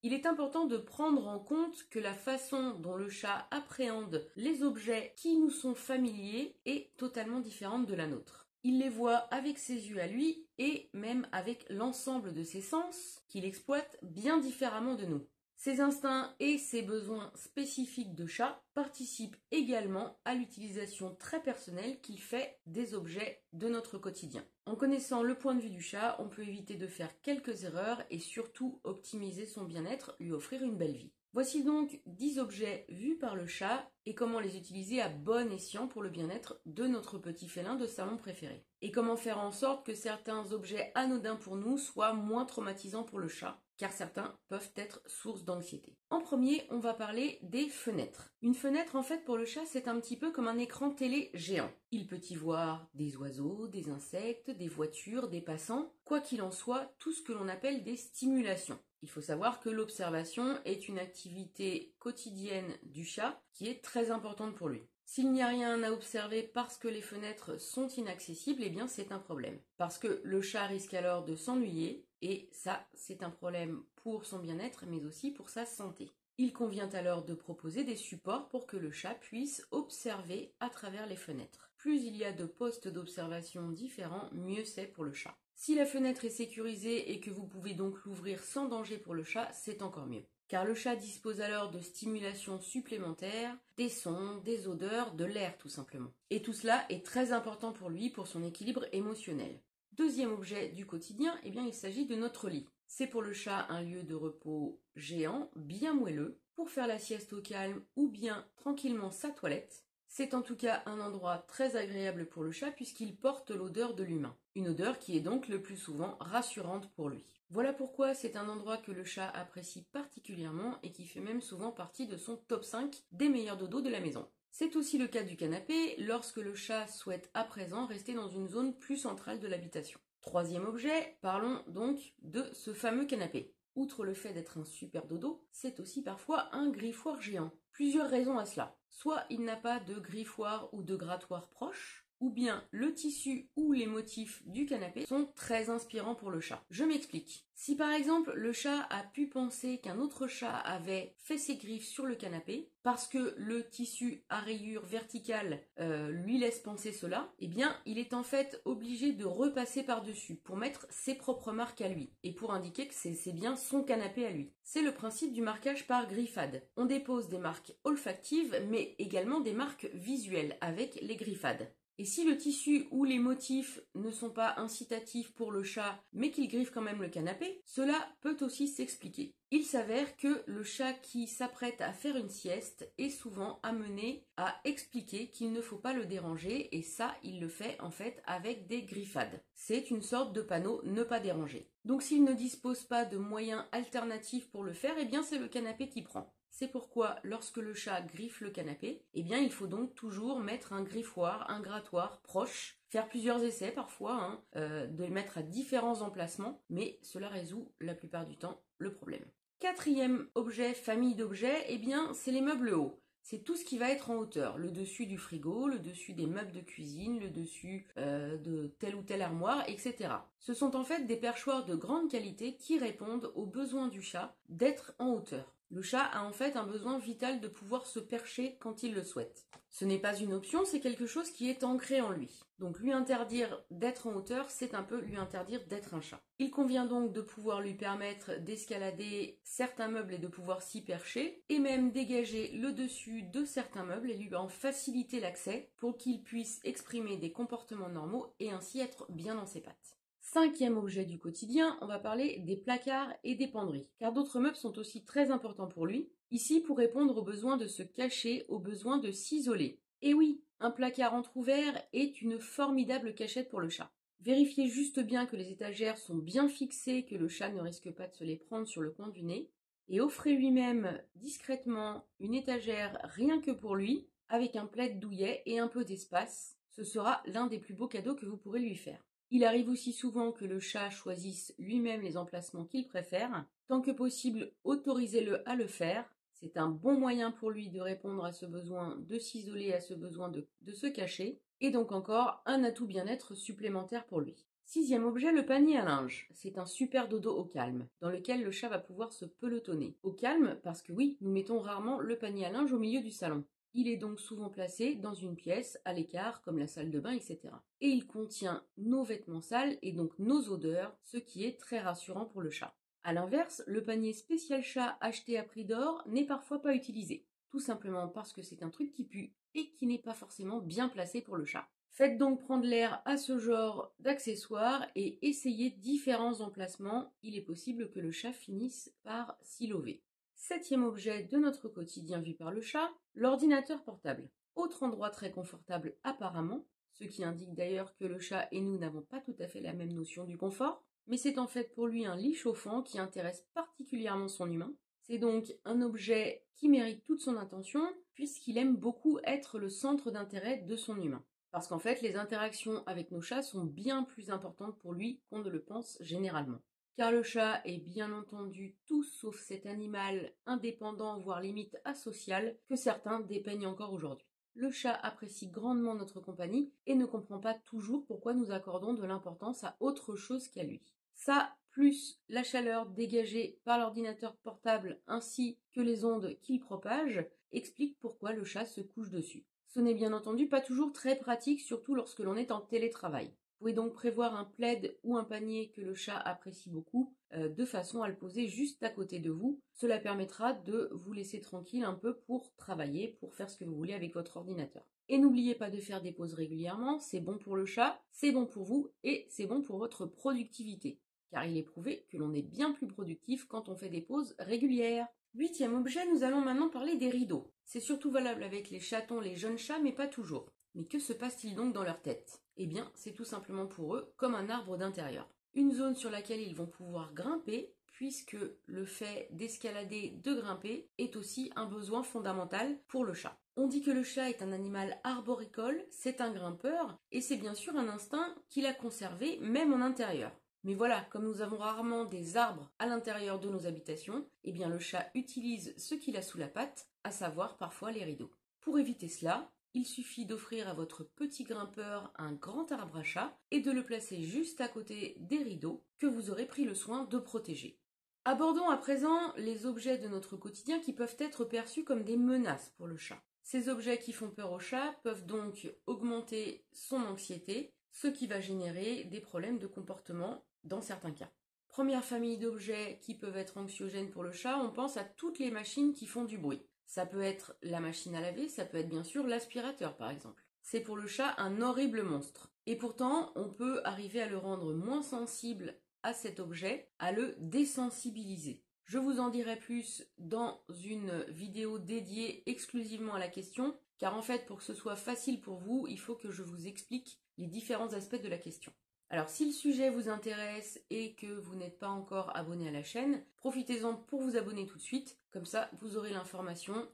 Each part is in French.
Il est important de prendre en compte que la façon dont le chat appréhende les objets qui nous sont familiers est totalement différente de la nôtre. Il les voit avec ses yeux à lui et même avec l'ensemble de ses sens qu'il exploite bien différemment de nous. Ses instincts et ses besoins spécifiques de chat participent également à l'utilisation très personnelle qu'il fait des objets de notre quotidien. En connaissant le point de vue du chat, on peut éviter de faire quelques erreurs et surtout optimiser son bien-être, lui offrir une belle vie. Voici donc 10 objets vus par le chat et comment les utiliser à bon escient pour le bien-être de notre petit félin de salon préféré. Et comment faire en sorte que certains objets anodins pour nous soient moins traumatisants pour le chat, car certains peuvent être source d'anxiété. En premier, on va parler des fenêtres. Une fenêtre, en fait, pour le chat, c'est un petit peu comme un écran télé géant. Il peut y voir des oiseaux, des insectes, des voitures, des passants, quoi qu'il en soit, tout ce que l'on appelle des stimulations. Il faut savoir que l'observation est une activité quotidienne du chat qui est très importante pour lui. S'il n'y a rien à observer parce que les fenêtres sont inaccessibles, eh bien c'est un problème. Parce que le chat risque alors de s'ennuyer et ça, c'est un problème pour son bien-être mais aussi pour sa santé. Il convient alors de proposer des supports pour que le chat puisse observer à travers les fenêtres. Plus il y a de postes d'observation différents, mieux c'est pour le chat. Si la fenêtre est sécurisée et que vous pouvez donc l'ouvrir sans danger pour le chat, c'est encore mieux. Car le chat dispose alors de stimulations supplémentaires, des sons, des odeurs, de l'air tout simplement. Et tout cela est très important pour lui, pour son équilibre émotionnel. Deuxième objet du quotidien, eh bien il s'agit de notre lit. C'est pour le chat un lieu de repos géant, bien moelleux, pour faire la sieste au calme ou bien tranquillement sa toilette. C'est en tout cas un endroit très agréable pour le chat puisqu'il porte l'odeur de l'humain. Une odeur qui est donc le plus souvent rassurante pour lui. Voilà pourquoi c'est un endroit que le chat apprécie particulièrement et qui fait même souvent partie de son top 5 des meilleurs dodos de la maison. C'est aussi le cas du canapé lorsque le chat souhaite à présent rester dans une zone plus centrale de l'habitation. Troisième objet, parlons donc de ce fameux canapé. Outre le fait d'être un super dodo, c'est aussi parfois un griffoir géant. Plusieurs raisons à cela. Soit il n'a pas de griffoir ou de grattoir proche, ou bien le tissu ou les motifs du canapé sont très inspirants pour le chat. Je m'explique. Si par exemple le chat a pu penser qu'un autre chat avait fait ses griffes sur le canapé, parce que le tissu à rayures verticales lui laisse penser cela, eh bien il est en fait obligé de repasser par-dessus pour mettre ses propres marques à lui, et pour indiquer que c'est bien son canapé à lui. C'est le principe du marquage par griffade. On dépose des marques olfactives, mais également des marques visuelles avec les griffades. Et si le tissu ou les motifs ne sont pas incitatifs pour le chat, mais qu'il griffe quand même le canapé, cela peut aussi s'expliquer. Il s'avère que le chat qui s'apprête à faire une sieste est souvent amené à expliquer qu'il ne faut pas le déranger et ça, il le fait en fait avec des griffades. C'est une sorte de panneau ne pas déranger. Donc s'il ne dispose pas de moyens alternatifs pour le faire, eh bien c'est le canapé qui prend. C'est pourquoi lorsque le chat griffe le canapé, eh bien il faut donc toujours mettre un griffoir, un grattoir proche, faire plusieurs essais parfois, de les mettre à différents emplacements, mais cela résout la plupart du temps le problème. Quatrième objet, famille d'objets, eh bien c'est les meubles hauts. C'est tout ce qui va être en hauteur, le dessus du frigo, le dessus des meubles de cuisine, le dessus de telle ou telle armoire, etc. Ce sont en fait des perchoirs de grande qualité qui répondent aux besoins du chat d'être en hauteur. Le chat a en fait un besoin vital de pouvoir se percher quand il le souhaite. Ce n'est pas une option, c'est quelque chose qui est ancré en lui. Donc lui interdire d'être en hauteur, c'est un peu lui interdire d'être un chat. Il convient donc de pouvoir lui permettre d'escalader certains meubles et de pouvoir s'y percher, et même dégager le dessus de certains meubles et lui en faciliter l'accès pour qu'il puisse exprimer des comportements normaux et ainsi être bien dans ses pattes. Cinquième objet du quotidien, on va parler des placards et des penderies, car d'autres meubles sont aussi très importants pour lui, ici pour répondre aux besoins de se cacher, aux besoins de s'isoler. Et oui, un placard entrouvert est une formidable cachette pour le chat. Vérifiez juste bien que les étagères sont bien fixées, que le chat ne risque pas de se les prendre sur le coin du nez, et offrez lui-même discrètement une étagère rien que pour lui, avec un plaid douillet et un peu d'espace. Ce sera l'un des plus beaux cadeaux que vous pourrez lui faire. Il arrive aussi souvent que le chat choisisse lui-même les emplacements qu'il préfère. Tant que possible, autorisez-le à le faire. C'est un bon moyen pour lui de répondre à ce besoin de s'isoler, à ce besoin de se cacher. Et donc encore un atout bien-être supplémentaire pour lui. Sixième objet, le panier à linge. C'est un super dodo au calme, dans lequel le chat va pouvoir se pelotonner. Au calme, parce que oui, nous mettons rarement le panier à linge au milieu du salon. Il est donc souvent placé dans une pièce, à l'écart, comme la salle de bain, etc. Et il contient nos vêtements sales et donc nos odeurs, ce qui est très rassurant pour le chat. A l'inverse, le panier spécial chat acheté à prix d'or n'est parfois pas utilisé. Tout simplement parce que c'est un truc qui pue et qui n'est pas forcément bien placé pour le chat. Faites donc prendre l'air à ce genre d'accessoires et essayez différents emplacements. Il est possible que le chat finisse par s'y lover. Septième objet de notre quotidien vu par le chat, l'ordinateur portable. Autre endroit très confortable apparemment, ce qui indique d'ailleurs que le chat et nous n'avons pas tout à fait la même notion du confort, mais c'est en fait pour lui un lit chauffant qui intéresse particulièrement son humain. C'est donc un objet qui mérite toute son attention puisqu'il aime beaucoup être le centre d'intérêt de son humain. Parce qu'en fait, les interactions avec nos chats sont bien plus importantes pour lui qu'on ne le pense généralement. Car le chat est bien entendu tout sauf cet animal indépendant, voire limite asocial, que certains dépeignent encore aujourd'hui. Le chat apprécie grandement notre compagnie et ne comprend pas toujours pourquoi nous accordons de l'importance à autre chose qu'à lui. Ça, plus la chaleur dégagée par l'ordinateur portable ainsi que les ondes qu'il propage, explique pourquoi le chat se couche dessus. Ce n'est bien entendu pas toujours très pratique, surtout lorsque l'on est en télétravail. Vous pouvez donc prévoir un plaid ou un panier que le chat apprécie beaucoup, de façon à le poser juste à côté de vous. Cela permettra de vous laisser tranquille un peu pour travailler, pour faire ce que vous voulez avec votre ordinateur. Et n'oubliez pas de faire des pauses régulièrement, c'est bon pour le chat, c'est bon pour vous et c'est bon pour votre productivité. Car il est prouvé que l'on est bien plus productif quand on fait des pauses régulières. Huitième objet, nous allons maintenant parler des rideaux. C'est surtout valable avec les chatons, les jeunes chats, mais pas toujours. Mais que se passe-t-il donc dans leur tête? Eh bien, c'est tout simplement pour eux comme un arbre d'intérieur. Une zone sur laquelle ils vont pouvoir grimper, puisque le fait d'escalader, de grimper, est aussi un besoin fondamental pour le chat. On dit que le chat est un animal arboricole, c'est un grimpeur, et c'est bien sûr un instinct qu'il a conservé même en intérieur. Mais voilà, comme nous avons rarement des arbres à l'intérieur de nos habitations, eh bien le chat utilise ce qu'il a sous la patte, à savoir parfois les rideaux. Pour éviter cela, il suffit d'offrir à votre petit grimpeur un grand arbre à chat et de le placer juste à côté des rideaux que vous aurez pris le soin de protéger. Abordons à présent les objets de notre quotidien qui peuvent être perçus comme des menaces pour le chat. Ces objets qui font peur au chat peuvent donc augmenter son anxiété, ce qui va générer des problèmes de comportement dans certains cas. Première famille d'objets qui peuvent être anxiogènes pour le chat, on pense à toutes les machines qui font du bruit. Ça peut être la machine à laver, ça peut être bien sûr l'aspirateur par exemple. C'est pour le chat un horrible monstre. Et pourtant, on peut arriver à le rendre moins sensible à cet objet, à le désensibiliser. Je vous en dirai plus dans une vidéo dédiée exclusivement à la question, car en fait, pour que ce soit facile pour vous, il faut que je vous explique les différents aspects de la question. Alors si le sujet vous intéresse et que vous n'êtes pas encore abonné à la chaîne, profitez-en pour vous abonner tout de suite, comme ça vous aurez l'information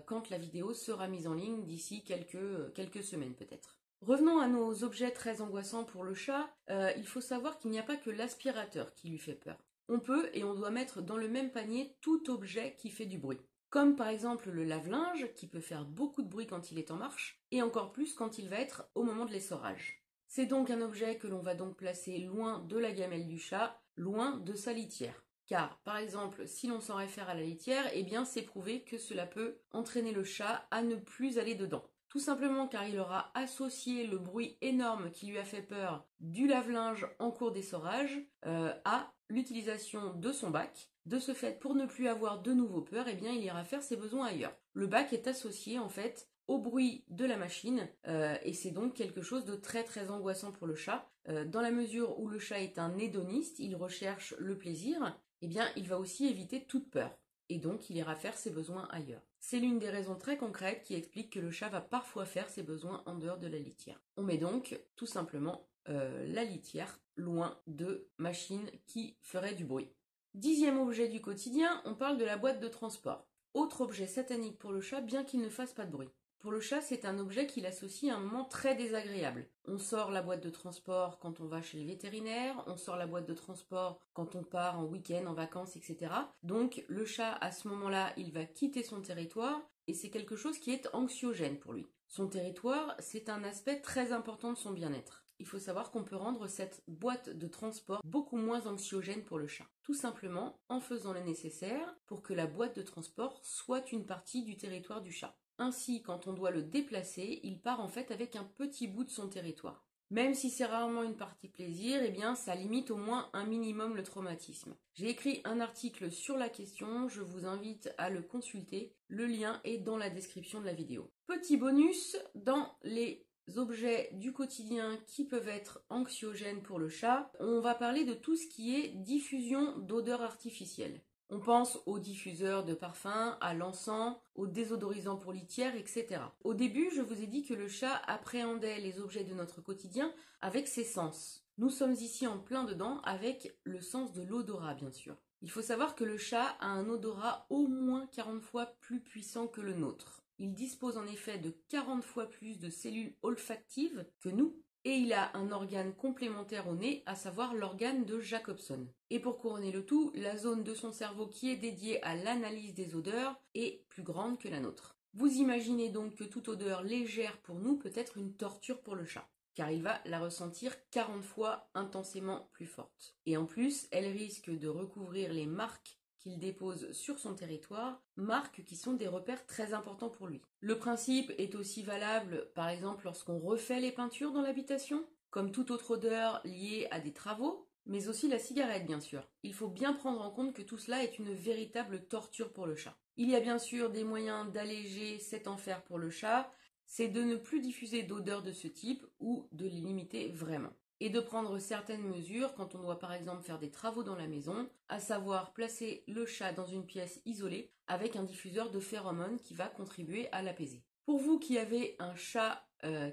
quand la vidéo sera mise en ligne d'ici quelques semaines peut-être. Revenons à nos objets très angoissants pour le chat. Il faut savoir qu'il n'y a pas que l'aspirateur qui lui fait peur. On peut et on doit mettre dans le même panier tout objet qui fait du bruit. Comme par exemple le lave-linge qui peut faire beaucoup de bruit quand il est en marche et encore plus quand il va être au moment de l'essorage. C'est donc un objet que l'on va donc placer loin de la gamelle du chat, loin de sa litière. Car, par exemple, si l'on s'en réfère à la litière, eh bien c'est prouvé que cela peut entraîner le chat à ne plus aller dedans. Tout simplement car il aura associé le bruit énorme qui lui a fait peur du lave-linge en cours d'essorage à l'utilisation de son bac. De ce fait, pour ne plus avoir de nouveau peur, eh bien il ira faire ses besoins ailleurs. Le bac est associé en fait au bruit de la machine et c'est donc quelque chose de très très angoissant pour le chat. Dans la mesure où le chat est un hédoniste, il recherche le plaisir, eh bien il va aussi éviter toute peur et donc il ira faire ses besoins ailleurs. C'est l'une des raisons très concrètes qui explique que le chat va parfois faire ses besoins en dehors de la litière. On met donc tout simplement la litière loin de machines qui feraient du bruit. Dixième objet du quotidien, on parle de la boîte de transport. Autre objet satanique pour le chat, bien qu'il ne fasse pas de bruit. Pour le chat, c'est un objet qu'il associe à un moment très désagréable. On sort la boîte de transport quand on va chez le vétérinaire, on sort la boîte de transport quand on part en week-end, en vacances, etc. Donc le chat, à ce moment-là, il va quitter son territoire et c'est quelque chose qui est anxiogène pour lui. Son territoire, c'est un aspect très important de son bien-être. il faut savoir qu'on peut rendre cette boîte de transport beaucoup moins anxiogène pour le chat. Tout simplement en faisant le nécessaire pour que la boîte de transport soit une partie du territoire du chat. Ainsi, quand on doit le déplacer, il part en fait avec un petit bout de son territoire. Même si c'est rarement une partie plaisir, eh bien ça limite au moins un minimum le traumatisme. J'ai écrit un article sur la question, je vous invite à le consulter, le lien est dans la description de la vidéo. Petit bonus, dans les objets du quotidien qui peuvent être anxiogènes pour le chat, on va parler de tout ce qui est diffusion d'odeurs artificielles. On pense aux diffuseurs de parfums, à l'encens, aux désodorisants pour litière, etc. Au début, je vous ai dit que le chat appréhendait les objets de notre quotidien avec ses sens. Nous sommes ici en plein dedans avec le sens de l'odorat, bien sûr. Il faut savoir que le chat a un odorat au moins 40 fois plus puissant que le nôtre. Il dispose en effet de 40 fois plus de cellules olfactives que nous, et il a un organe complémentaire au nez, à savoir l'organe de Jacobson. Et pour couronner le tout, la zone de son cerveau qui est dédiée à l'analyse des odeurs est plus grande que la nôtre. Vous imaginez donc que toute odeur légère pour nous peut être une torture pour le chat, car il va la ressentir 40 fois intensément plus forte. Et en plus, elle risque de recouvrir les marques qu'il dépose sur son territoire, marques qui sont des repères très importants pour lui. Le principe est aussi valable, par exemple, lorsqu'on refait les peintures dans l'habitation, comme toute autre odeur liée à des travaux, mais aussi la cigarette, bien sûr. Il faut bien prendre en compte que tout cela est une véritable torture pour le chat. Il y a bien sûr des moyens d'alléger cet enfer pour le chat, c'est de ne plus diffuser d'odeurs de ce type ou de les limiter vraiment. Et de prendre certaines mesures quand on doit par exemple faire des travaux dans la maison, à savoir placer le chat dans une pièce isolée avec un diffuseur de phéromones qui va contribuer à l'apaiser. Pour vous qui avez un chat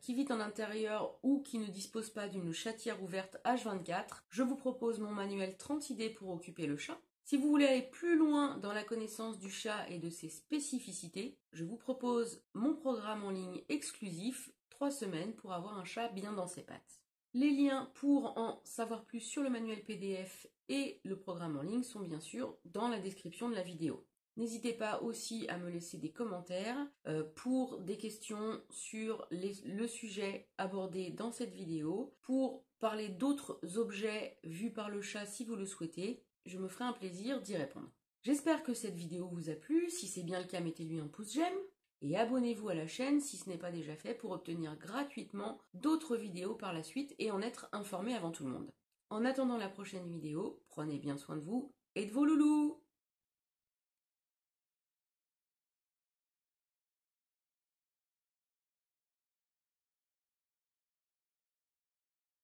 qui vit en intérieur ou qui ne dispose pas d'une chatière ouverte H24, je vous propose mon manuel 30 idées pour occuper le chat. Si vous voulez aller plus loin dans la connaissance du chat et de ses spécificités, je vous propose mon programme en ligne exclusif, 3 semaines pour avoir un chat bien dans ses pattes. Les liens pour en savoir plus sur le manuel PDF et le programme en ligne sont bien sûr dans la description de la vidéo. N'hésitez pas aussi à me laisser des commentaires pour des questions sur le sujet abordé dans cette vidéo, pour parler d'autres objets vus par le chat si vous le souhaitez. Je me ferai un plaisir d'y répondre. J'espère que cette vidéo vous a plu. Si c'est bien le cas, mettez-lui un pouce j'aime. Et abonnez-vous à la chaîne si ce n'est pas déjà fait pour obtenir gratuitement d'autres vidéos par la suite et en être informé avant tout le monde. En attendant la prochaine vidéo, prenez bien soin de vous et de vos loulous!